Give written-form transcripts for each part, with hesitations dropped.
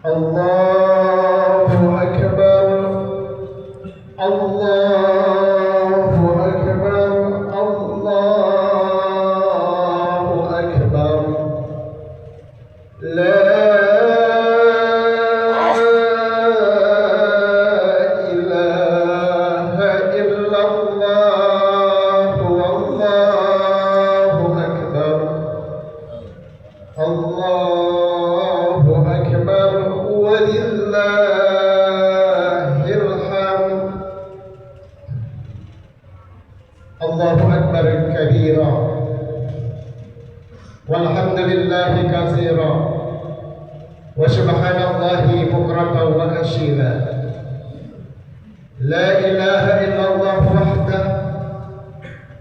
Allahu Akbar, Allahu Akbar, Allahu Akbar. La ilaha illallah, wallahu akbar. Allahu akbar, walillahil hamd. Allahu akbar kabira, walhamdulillahi katsira, wa subhanallahi bukratan wa asila. La ilaha illallah wahdah,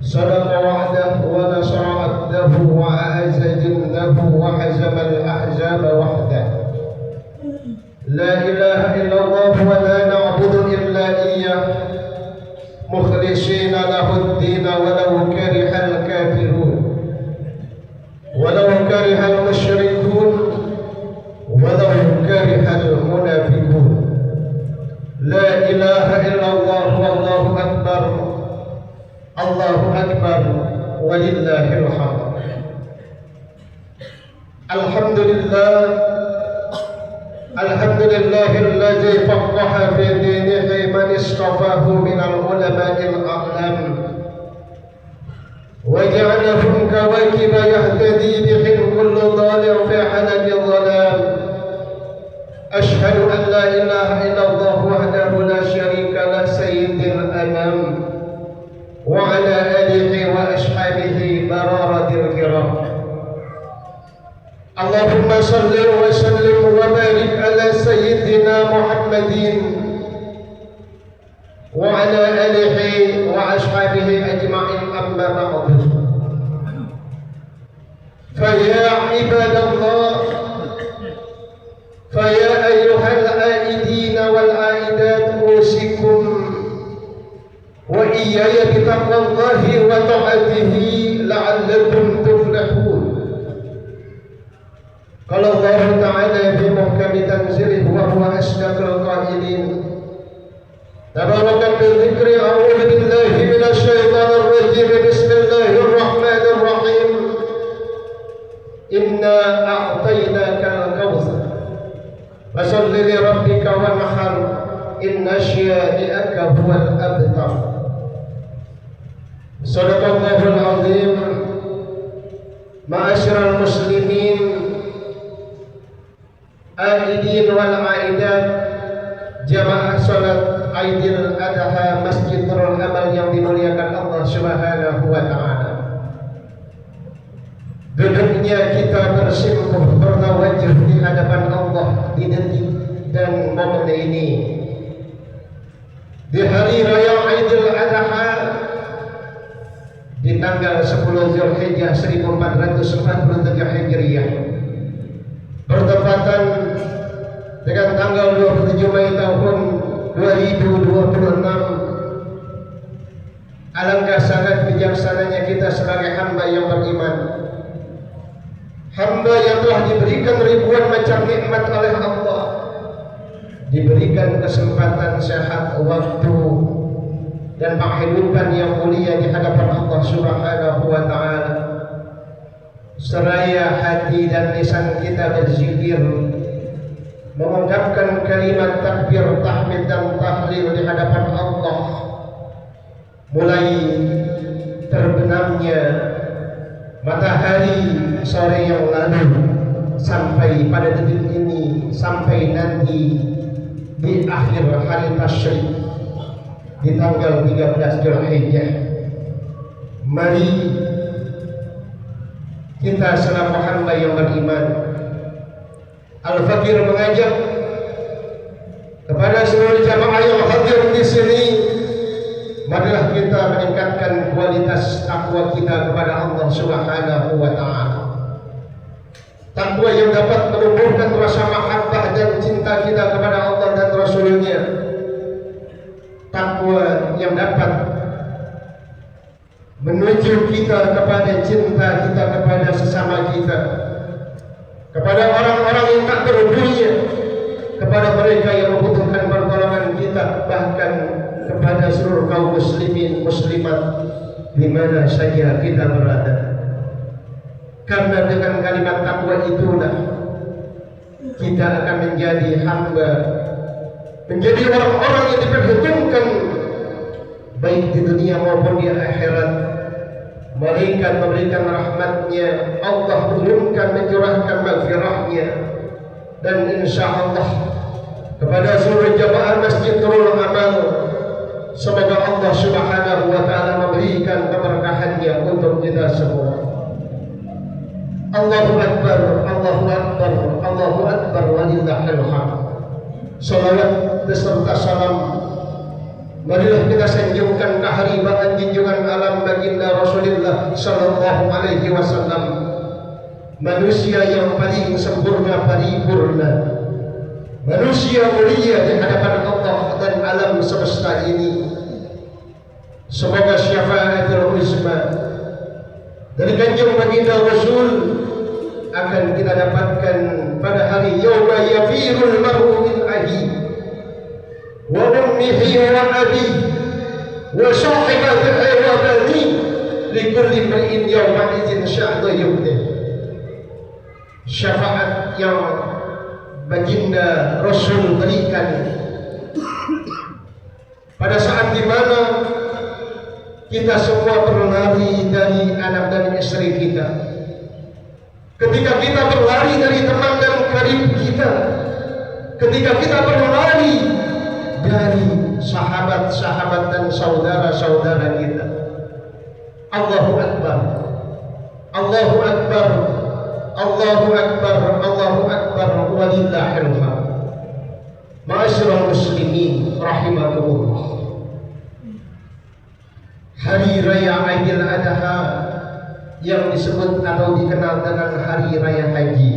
sadaqa wa'dah wa nasara abdahu wa a'azza jindahu wa hazama al-ahzaba wahdah. La ilaha illallah wa la na'budu illa iyyah, mukhlishina lahu ad-din walau karihal kafirun, walau karihal musyrikun, walau karihal munafiqun. La ilaha illallah, wallahu akbar, Allahu akbar, walillahil hamd. Alhamdulillah, alhamdulillahilladzi faqqaha fi dinihi man istafahu minal ulama'il a'lam wa ja'alahum kawakiba yahtadi bihim kullu dhalin fi halaki dhalam. Ashhadu an la ilaha illallah wahdahu la syarika lah sayyidil anam wa ala alihi wa ashabihi bararatil kiram. Allahumma salli wa sallim wa barik ala sayyidina Muhammadin wa ala alihi wa ashabihi ajma'in, amma ba'du. Fa ya ibadallah, فيا أيها العائدين والعائدات أوصيكم وإياي بتقوى الله وطاعته لعلكم تفلحون. قال الله تعالى في محكم تنزيله وهو أصدق القائلين: تبارك بالذكر، أعوذ بالله من الشيطان الرجيم، بسم الله الرحمن الرحيم. إنا أعطيناك الكوثر فصل لربك وانحر إن شانئك هو الأبتر. صدق الله العظيم. معاشر المسلمين آئدين والعائدات, jamaah salat Aidil Adha Masjid Nurul Amal yang dimuliakan Allah Subhanahu wa ta'ala. Duduknya kita bersimpuh bertawajjuh di hadapan Allah di detik dan momen ini, di hari raya Aidil Adha, di tanggal 10 Zulhijjah 1443 Hijriah, bertepatan dengan tanggal 27 Mei tahun 2026. Alangkah sangat bijaksananya kita sebagai hamba yang beriman, hamba yang telah diberikan ribuan macam nikmat oleh Allah, diberikan kesempatan sehat waktu dan kehidupan yang mulia di hadapan Allah Subhanahu wa ta'ala. Seraya hati dan lisan kita berzikir, mengungkapkan kalimat takbir, tahmid dan tahlil di hadapan Allah, mulai terbenamnya matahari sore yang lalu sampai pada detik ini, sampai nanti di akhir hari tasyrik di tanggal 13 Zulhijjah. Mari kita selaku hamba yang beriman, Al-Fakir mengajak kepada seluruh jamaah yang hadir di sini, marilah kita meningkatkan kualitas takwa kita kepada Allah Subhanahu wa ta'ala. Takwa yang dapat menumbuhkan rasa mahabbah dan cinta kita kepada Allah dan Rasulnya. Takwa yang dapat menuju kita kepada cinta kita kepada sesama kita, kepada orang-orang yang tak berdunia, kepada mereka yang membutuhkan pertolongan kita, bahkan kepada seluruh kaum muslimin muslimat di mana saja kita berada. Karena dengan kalimat takwa itulah kita akan menjadi hamba, menjadi orang-orang yang diperhitungkan baik di dunia maupun di akhirat. Malaikat memberikan rahmatnya, Allah menurunkan mencurahkan maghfirahnya, dan insya Allah kepada seluruh jamaah Masjid Nurul Amal, semoga Allah Subhanahu wa Ta'ala memberikan keberkahannya untuk kita semua. Allahu Akbar, Allahu Akbar, Allahu Akbar, walillahil hamd. Salawat beserta salam marilah kita sanjungkan keharibaan junjungan alam baginda Rasulullah sallallahu alaihi wasallam, manusia yang paling sempurna paripurna, manusia mulia di hadapan Allah dan alam semesta ini. Semoga syafaatul uzma dari kanjeng baginda Rasul akan kita dapatkan pada hari yauma yafirul mar'u min akhihi wa ummihi wa abihi wa sahibatihi wa banihi likulli imri'in yawma idzin sya'nu yughni. Syafaat yang baginda Rasul berikan pada saat di mana kita semua berlari dari anak dan istri kita, ketika kita berlari dari teman dan karib kita, ketika kita berlari dari sahabat-sahabat dan saudara-saudara kita. Allahu Akbar, Allahu Akbar, Allahu Akbar, Allahu Akbar, walillahil hamd. Ma'asyiral muslimin rahimakumullah. Hari Raya Aidil Adha yang disebut atau dikenal dengan Hari Raya Haji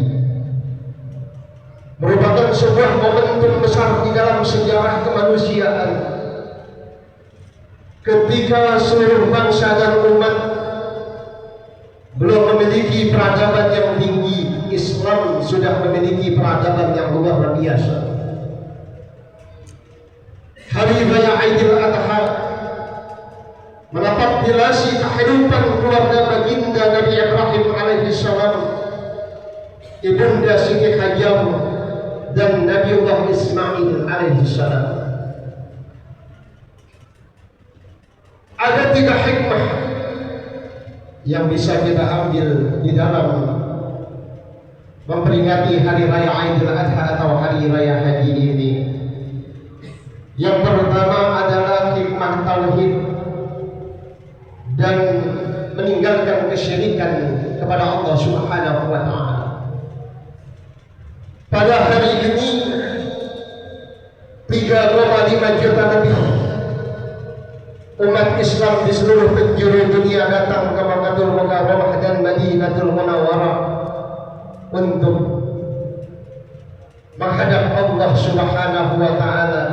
merupakan sebuah momentum besar di dalam sejarah kemanusiaan, ketika seluruh bangsa dan umat belum memiliki peradaban yang tinggi, Islam sudah memiliki peradaban yang luar biasa. Hari Raya Aidil Adha menapaktilasi kehidupan keluarga baginda Nabi Ibrahim alaihissalam, ibunda Siti Hajar, dan Nabiullah Ismail alaihissalam. Ada 3 hikmah yang bisa kita ambil di dalam memperingati Hari Raya Aidil Adha atau Hari Raya Haji ini. Yang pertama adalah hikmah tauhid dan meninggalkan kesyirikan kepada Allah Subhanahu wa Ta'ala. Pada hari ini 3,5 juta lebih umat Islam di seluruh penjuru dunia datang ke Makkahul Mukarramah dan Madinatul Munawwarah untuk menghadap Allah Subhanahu wa Ta'ala,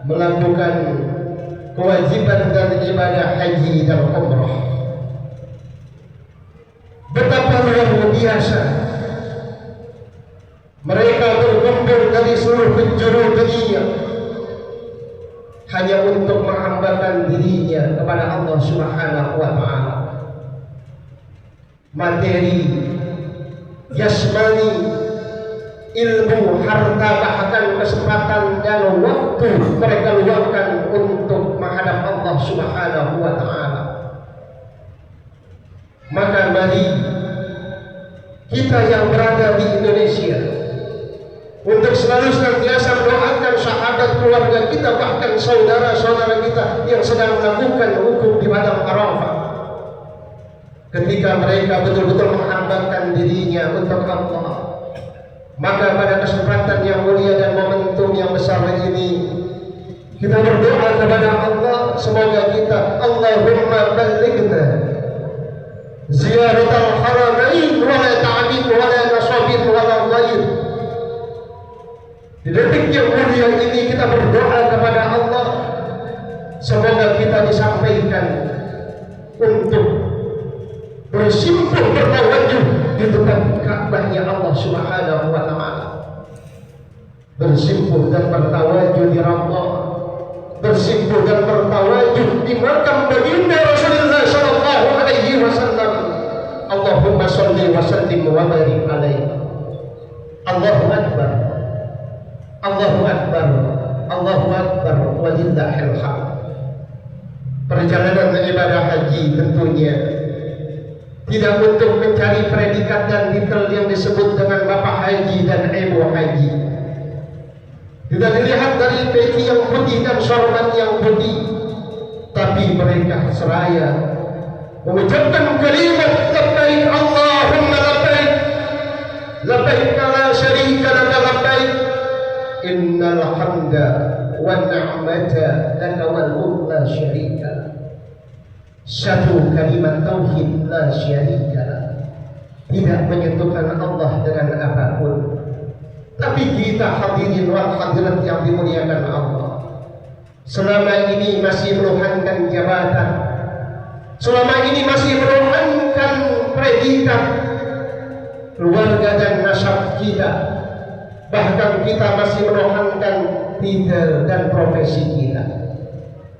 melakukan kewajiban dan ibadah haji dan umrah. Betapa luar biasa mereka berkumpul dari seluruh penjuru dunia hanya untuk menghambakan dirinya kepada Allah Subhanahu wa Ta'ala. Materi, jasmani, ilmu, harta, bahkan kesempatan dan waktu mereka luangkan untuk menghadap Allah Subhanahu wa Ta'ala. Maka mari kita yang berada di Indonesia untuk selalu senantiasa mendoakan sahabat keluarga kita, bahkan saudara-saudara kita yang sedang melakukan wukuf di padang Arafah, ketika mereka betul-betul menghambakan dirinya untuk Allah. Maka pada kesempatan yang mulia dan momentum yang besar ini, kita berdoa kepada Allah, semoga kita Allahumma ballighna ziyaratal haramain wa la ta'min wa la nasabin wa la ghair. Di detik yang mulia ini kita berdoa kepada Allah, semoga kita disampaikan untuk bersimpul bertawajuh di depan Ka'bahnya Allah Subhanahu wa Ta'ala, makam baginda Rasulullah sallallahu alaihi wasallam. Allahumma shalli wa sallim wa barik alaihi. Allahu akbar. Allahu akbar. Allahu akbar walillahil hamd. Perjalanan ibadah haji tentunya tidak untuk mencari predikat dan titel yang disebut dengan Bapak Haji dan Ibu Haji. Tidak dilihat dari peci yang putih dan sorban yang putih, tapi mereka seraya mengucapkan kalimat labbaik Allahumma labbaik, labbaik la syarika laka labbaik, innal hamda wan ni'mata laka wal mulk la syarika lak. Satu kalimat tauhid la syarika lak, tidak menyatukan Allah dengan apapun. Tapi kita hadirin wal hadirat yang dimuliakan Allah, selama ini masih meruhankan jabatan, selama ini masih meruhankan predikat keluarga dan nasab kita, bahkan kita masih meruhankan titel dan profesi kita.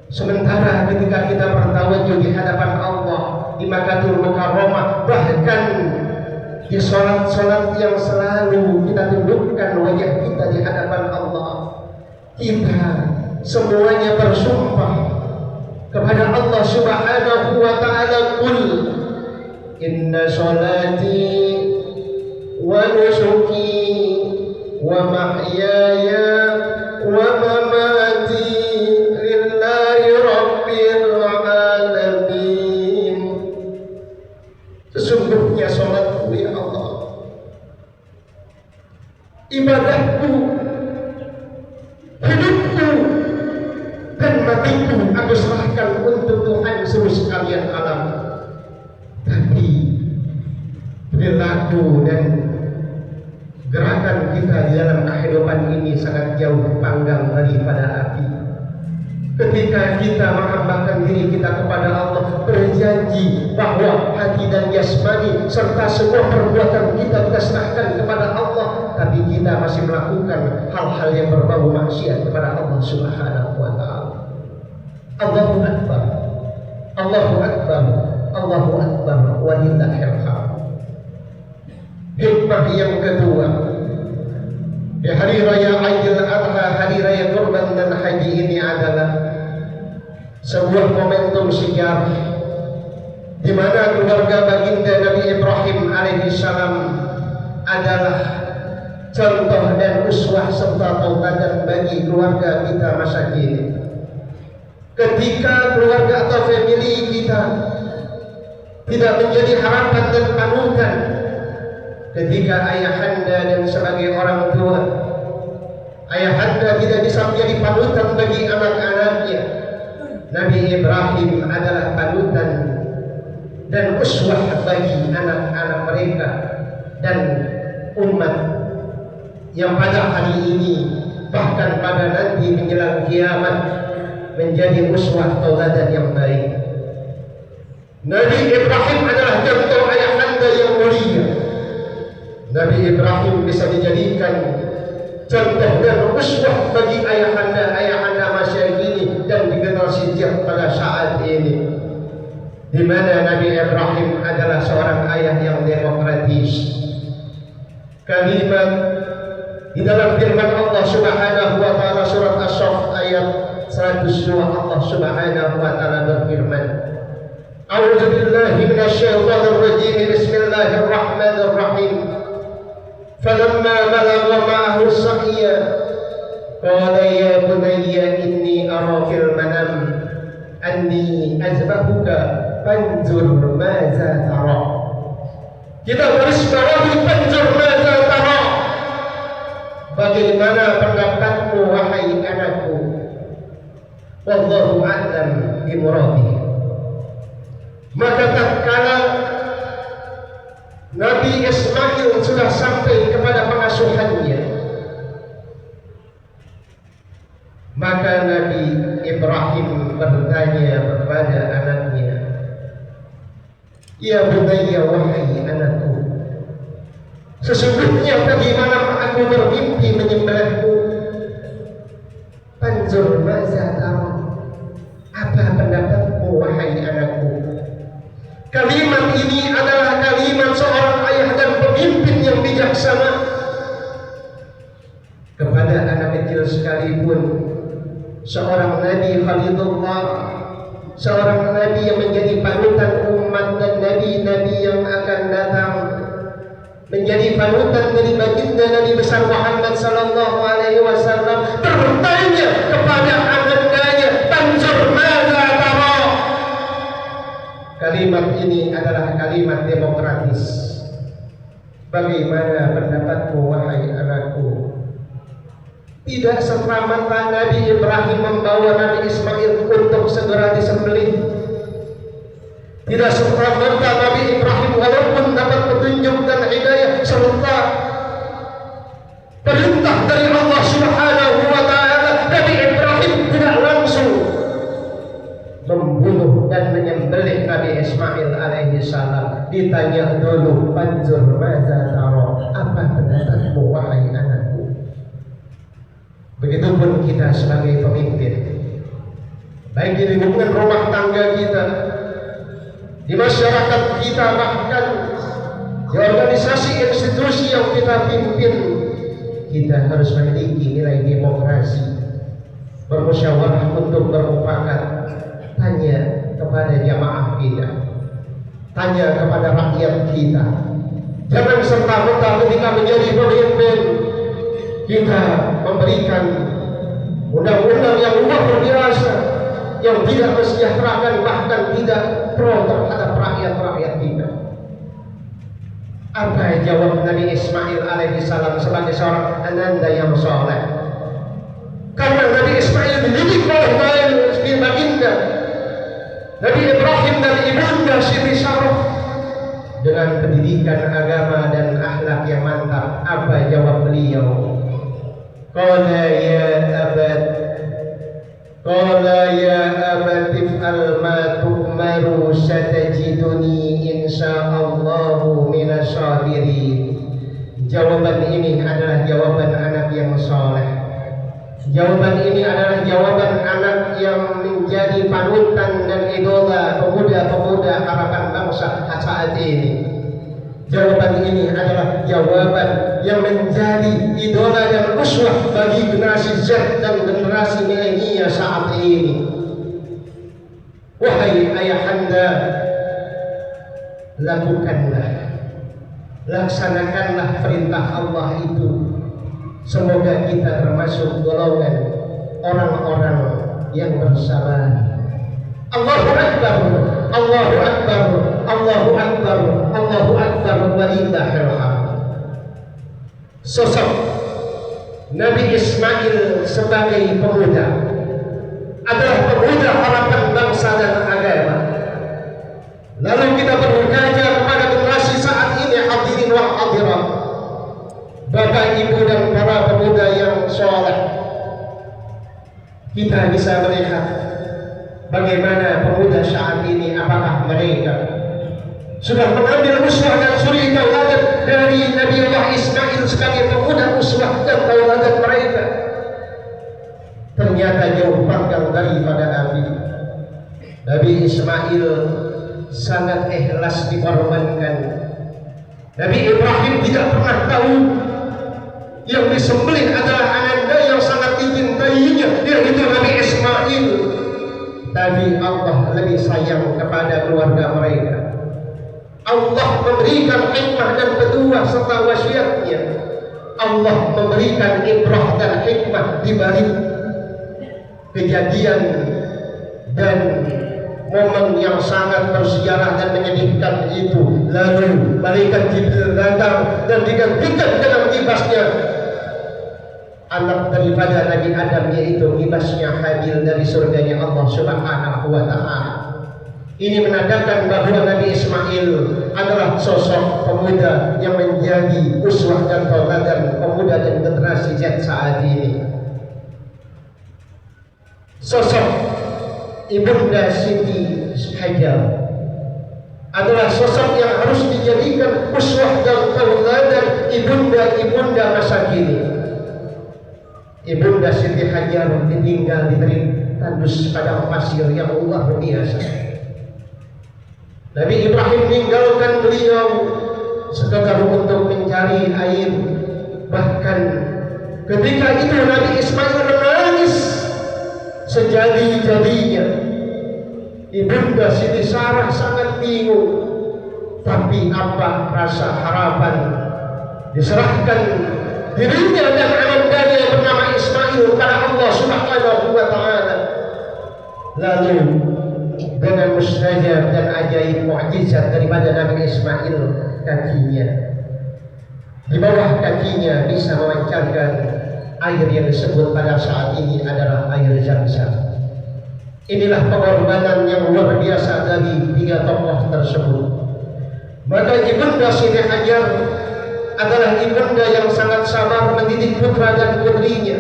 Sementara ketika kita bertawajuh di hadapan Allah di Makkatul Mukarramah, bahkan di sholat-sholat yang selalu kita tundukkan wajah kita di hadapan Allah, kita semuanya bersumpah kepada Allah Subhanahu wa ta'ala, qul inna sholati wa nusuki wa mahyaya wa mamati lillahi rabbil alamin. Sesungguhnya sholatku ya Allah, ibadahku, hidupku dan matiku aku serahkan untuk Tuhan seluruh sekalian alam. Tapi perilaku dan gerakan kita di dalam kehidupan ini sangat jauh panggang daripada api. Ketika kita menghambakan diri kita kepada Allah, berjanji bahwa hati dan jasmani serta semua perbuatan kita serahkan kepada Allah, tapi kita masih melakukan hal-hal yang berbau maksiat kepada Allah Subhanahu wa ta'ala. Allahu akbar. Allahu akbar. Allahu akbar walillahil hamd. Hikmah yang kedua, di hari raya Aidil Adha, hari raya kurban dan haji ini adalah sebuah momentum sejarah di mana keluarga baginda Nabi Ibrahim alaihissalam adalah contoh dan uswah serta tauladan bagi keluarga kita masa kini. Ketika keluarga atau family kita tidak menjadi harapan dan panutan, ketika ayahanda dan sebagai orang tua, ayahanda tidak bisa menjadi panutan bagi anak-anaknya, Nabi Ibrahim adalah panutan dan uswah bagi anak-anak mereka dan umat yang pada hari ini bahkan pada nanti menjelang kiamat menjadi uswah tauladan yang baik. Nabi Ibrahim adalah contoh ayahanda yang mulia. Nabi Ibrahim bisa dijadikan contoh dan uswah bagi ayahanda masa kini dan di generasi pada saat ini, di mana Nabi Ibrahim adalah seorang ayah yang demokratis. Kalimat di dalam firman Allah Subhanahu wa ta'ala surat As-Saff ayat 102, Allah Subhanahu wa ta'ala berfirman, A'udzu billahi minasyaitonir rajim, bismillahirrahmanirrahim. Falamma balagha ma'ahu as-sa'ya qala ya bunayya inni ara fil manam anni azbahuka fanzur madza tara. Kita garis bawahi fanzur madza tara. Bagaimana pendapatmu wahai anakku? Wallahu a'lam bimuradih. Maka tatkala Nabi Ismail sudah sampai kepada pengasuhannya, maka Nabi Ibrahim bertanya kepada anaknya, ya bunayya, wahai anakku, sesungguhnya bagaimana aku bermimpi menyembelihmu. Panzur maza tahu, apa pendapatmu pendapat wahai anakku. Kalimat ini adalah kalimat seorang ayah dan pemimpin yang bijaksana kepada anak kecil sekalipun. Seorang Nabi Khalilullah, seorang Nabi yang menjadi panutan umat dan Nabi-Nabi yang akan datang, menjadi panutan dari baginda Nabi besar Muhammad sallallahu alaihi wasallam, bertanya kepada anaknya, "Tanzur madza tara?" Kalimat ini adalah kalimat demokratis. Bagaimana pendapatmu wahai anakku? Tidak serta-merta Nabi Ibrahim membawa Nabi Ismail untuk segera disembelih. Tidak serta-merta Nabi Ibrahim walaupun dapat petunjuk dan hidayah serta perintah dari Allah Subhanahu wa taala, Nabi Ibrahim tidak langsung membunuh dan menyembelih Nabi Ismail alaihi salam. Ditanya dulu, "Panjur madza tara?" Apa pendapatmu wahai anakku? Begitupun kita sebagai pemimpin, baik di lingkungan rumah tangga kita, di masyarakat kita, bahkan di organisasi institusi yang kita pimpin, kita harus memiliki nilai demokrasi, bermusyawarah untuk bermufakat. Tanya kepada jamaah kita, tanya kepada rakyat kita. Jangan serta-merta ketika menjadi pemimpin kita memberikan undang-undang yang luar biasa, yang tidak mensejahterakan, bahkan tidak pro terhadap rakyat-rakyat kita. Apa jawab Nabi Ismail alaihi salam sebagai seorang ananda yang soleh? Karena Nabi Ismail dididik oleh baginda Nabi Ibrahim dan ibunda Siti Sarah dengan pendidikan agama dan akhlak yang mantap. Apa jawab beliau? Qala ya abat if'al ma tu'maru satajiduni insyaallahu minasyabirin. Jawaban ini adalah jawaban anak yang soleh. Jawaban ini adalah jawaban anak yang menjadi panutan dan idola pemuda-pemuda harapan bangsa saat ini. Jawaban ini adalah jawaban yang menjadi idola dan uswah bagi generasi Z dan generasi milenial saat ini. Wahai ayahanda, lakukanlah, laksanakanlah perintah Allah itu. Semoga kita termasuk golongan orang-orang yang bersabar. Allahu Akbar, Allahu Akbar, Allahu Akbar, Allahu Akbar, walillahil hamd. Sosok Nabi Ismail sebagai pemuda adalah pemuda harapan bangsa dan agama. Lalu kita berkaca kepada generasi saat ini, hadirin wal hadirat, Bapak, Ibu dan para pemuda yang soleh, kita bisa melihat bagaimana pemuda saat ini, apakah mereka sudah mengambil uswah dan suri tauladan dari Nabi Allah Ismail sebagai pemuda uswah dan tauladan mereka? Ternyata jauh panggang daripada Nabi Ismail sangat ikhlas dikorbankan. Nabi Ibrahim tidak pernah tahu yang disembelih adalah ananda yang sangat dicintainya, yaitu Nabi Ismail. Tapi Allah lebih sayang kepada keluarga mereka. Allah memberikan hikmah dan petua serta wasiatnya. Allah memberikan ibrah dan hikmah di balik kejadian dan momen yang sangat bersejarah dan menyedihkan itu. Lalu malaikat Jibril datang dan digantikan dengan kibasnya anak daripada Nabi Adam, yaitu kibasnya Habil dari surganya Allah Subhanahu wa ta'ala. Ini menandakan bahwa Nabi Ismail adalah sosok pemuda yang menjadi uswah dan tauladan pemuda dan generasi Z saat ini. Sosok Ibunda Siti Hajar adalah sosok yang harus dijadikan uswah dan tauladan ibunda-ibunda masa kini. Ibunda Siti Hajar ditinggal tandus padang pasir yang luar biasa. Nabi Ibrahim meninggalkan beliau sekedar untuk mencari air. Bahkan ketika itu Nabi Ismail menangis sejadi-jadinya. Ibunda Siti Sarah sangat bingung. Tapi apa rasa harapan? Diserahkan dirinya dan anandanya bernama Ismail kepada Allah Subhanahu wa Ta'ala. Lalu dengan mustajab dan ajaib mukjizat daripada Nabi Ismail, kakinya di bawah kakinya bisa memancarkan air yang disebut pada saat ini adalah air Zam-Zam. Inilah pengorbanan yang luar biasa dari tiga tokoh tersebut. Maka ibunda Siti Hajar adalah ibunda yang sangat sabar mendidik putra dan putrinya,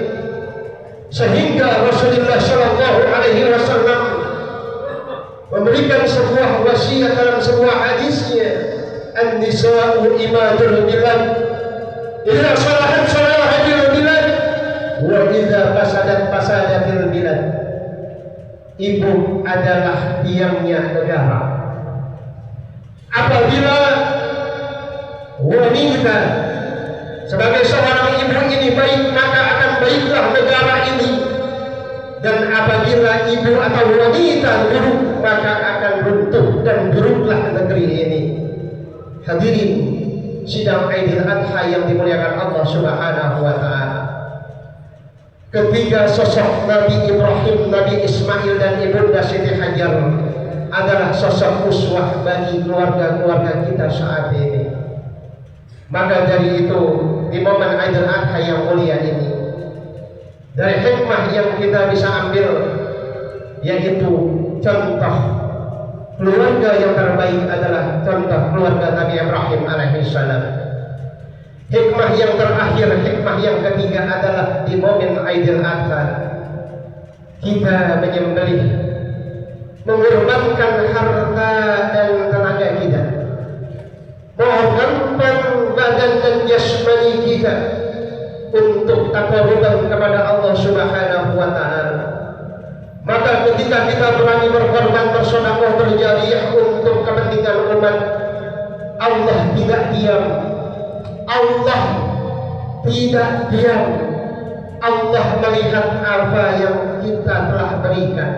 sehingga Rasulullah Shallallahu Alaihi Wasallam memberikan sebuah wasiat dalam sebuah hadisnya, an-nisa'u imadul bilad, idza salahat salahatil bilad, wa idza fasadatil bilad. Ibu adalah tiangnya negara. Apabila wanita sebagai seorang ibu ini baik, maka akan baiklah negara ini. Dan apabila ibu atau wanita buruk, maka akan runtuh dan buruklah negeri ini. Hadirin sidang Aidil Adha yang dimuliakan Allah Subhanahu wa Ta'ala, ketiga sosok Nabi Ibrahim, Nabi Ismail dan ibunda Siti Hajar adalah sosok uswah bagi keluarga-keluarga kita saat ini. Maka dari itu, di momen Aidil Adha yang mulia ini, dari hikmah yang kita bisa ambil, yaitu contoh keluarga yang terbaik adalah contoh keluarga Nabi Ibrahim alaihissalam. Hikmah yang terakhir, hikmah yang ketiga adalah di momen Aidil Adha kita menyembelih, mengorbankan harta dan tenaga kita, mengorbankan badan dan jasmani kita untuk taqarruban kepada Allah Subhanahu wa Ta'ala. Maka ketika kita berani berkorban, bersedekah, berjariah untuk kepentingan umat, Allah tidak diam. Allah tidak diam. Allah melihat apa yang kita telah berikan.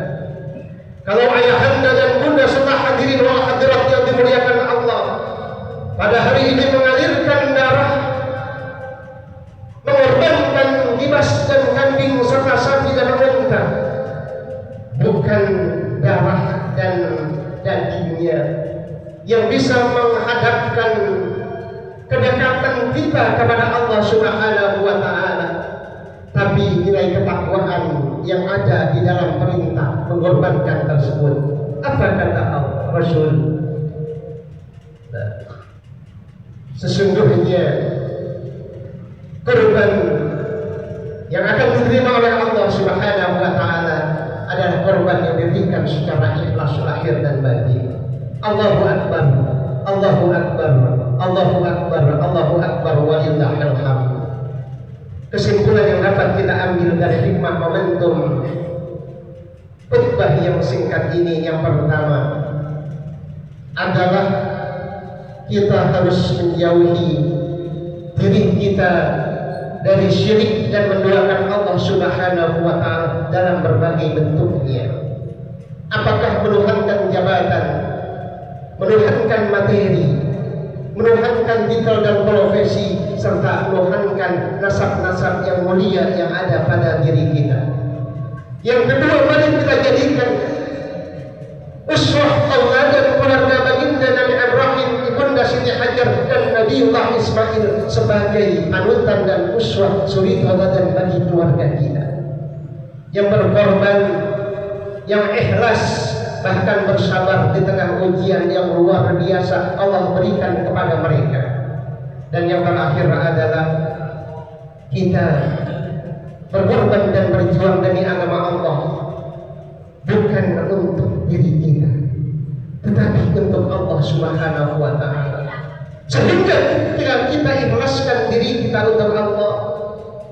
Kalau ayahanda dan bunda serta hadirin wal hadirat yang dimuliakan Allah, pada hari ini mengalirkan darah, mengorbankan kibas dan kambing serta sapi dan unta, bukan darah dan dagingnya yang bisa menghadapkan kedekatan kita kepada Allah Subhanahu wa Ta'ala, tapi nilai ketakwaan yang ada di dalam perintah mengorbankan tersebut. Apa kata Rasul? Sesungguhnya korban yang akan diterima oleh Allah Subhanahu wa Ta'ala adalah korban yang diberikan secara ikhlas lahir dan batin. Allahu Akbar, Allahu Akbar, Allahu Akbar, Allahu Akbar, walillahil hamd. Kesimpulan yang dapat kita ambil dari hikmah momentum khutbah yang singkat ini, yang pertama adalah kita harus menjauhi diri kita dari syirik dan mendoakan Allah Subhanahu wa Ta'ala dalam berbagai bentuknya. Apakah menuhankan jabatan, menuhankan materi, menuhankan titel dan profesi, serta menuhankan nasab-nasab yang mulia yang ada pada diri kita. Yang kedua, mari kita jadikan uswah tauladan keluarga baginda Nabi Ibrahim, ibunda Siti Hajar dan Nabiullah Ismail sebagai panutan dan uswah suri tauladan bagi keluarga kita yang berkorban, yang ikhlas, bahkan bersabar di tengah ujian yang luar biasa Allah berikan kepada mereka. Dan yang terakhir adalah kita berkorban dan berjuang demi agama Allah, bukan untuk diri kita, tetapi untuk Allah Subhanahu wa Ta'ala. Sehingga ketika kita ikhlaskan diri kita untuk Allah,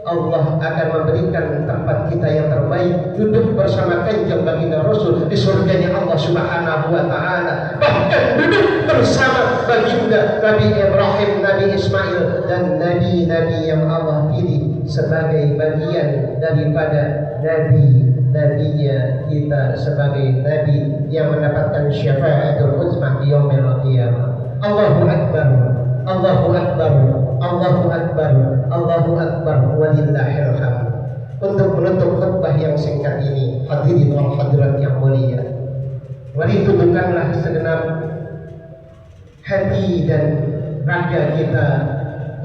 Allah akan memberikan tempat kita yang terbaik, duduk bersama kanjeng baginda Rasul di surganya Allah Subhanahu wa taala. Bahkan duduk bersama baginda Nabi Ibrahim, Nabi Ismail dan nabi-nabi yang Allah pilih sebagai bagian daripada nabinya kita, sebagai nabi yang mendapatkan syafaatul uzma di yaumil qiyamah. Allahu akbar, Allahu akbar, Allahu akbar, Allahu akbar, walillahil hamd. Untuk menutup khutbah yang singkat ini, hadirin wal hadirat yang mulia, mari tundukkanlah segenap hati dan raga kita.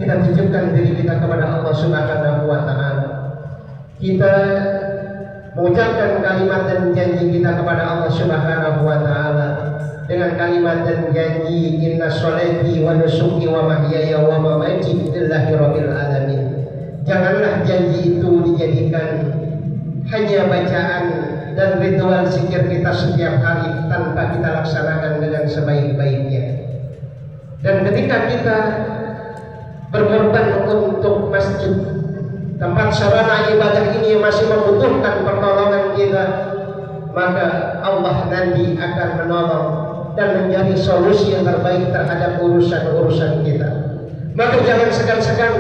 Kita tunjukkan diri kita kepada Allah Subhanahu wa taala. Kita mengucapkan kalimat dan janji kita kepada Allah Subhanahu wa taala dengan kalimat dan janji, inna sholati wa nusuki wa mahyaya wa mamati lillahi rabbil alamin. Janganlah janji itu dijadikan hanya bacaan dan ritual zikir kita setiap hari tanpa kita laksanakan dengan sebaik-baiknya. Dan ketika kita berkorban untuk masjid, tempat sarana ibadah ini masih membutuhkan pertolongan kita, maka Allah nanti akan menolong dan menjadi solusi yang terbaik terhadap urusan-urusan kita. Maka jangan segan-segan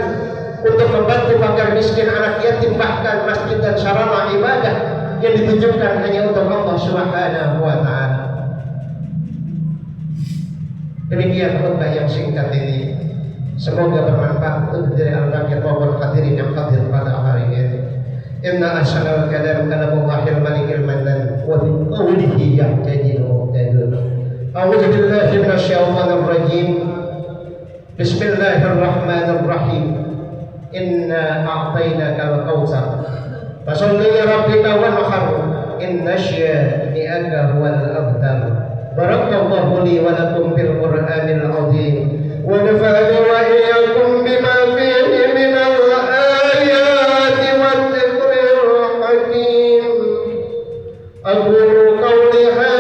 untuk membantu fakir miskin, anak yatim, bahkan masjid dan sarana ibadah yang ditujukan hanya untuk Allah Subhanahu wa taala. Demikian khutbah yang singkat ini. Semoga bermanfaat untuk diri al-fakir maupun hadirin yang hadir pada hari ini. Inna ahsanal kalam kalamullahil malikil mannan wa bi qawlihi yahtadil muhtadun. أعوذ بالله من الشيطان الرجيم. بسم الله الرحمن الرحيم. إنا أعطيناك الكوثر فصل لربك وانحر إن شانئك هو الأبتر. بارك الله لي ولكم في القرآن العظيم ونفعني وإياكم بما فيه من الآيات والذكر الحكيم. أقول قولي هذا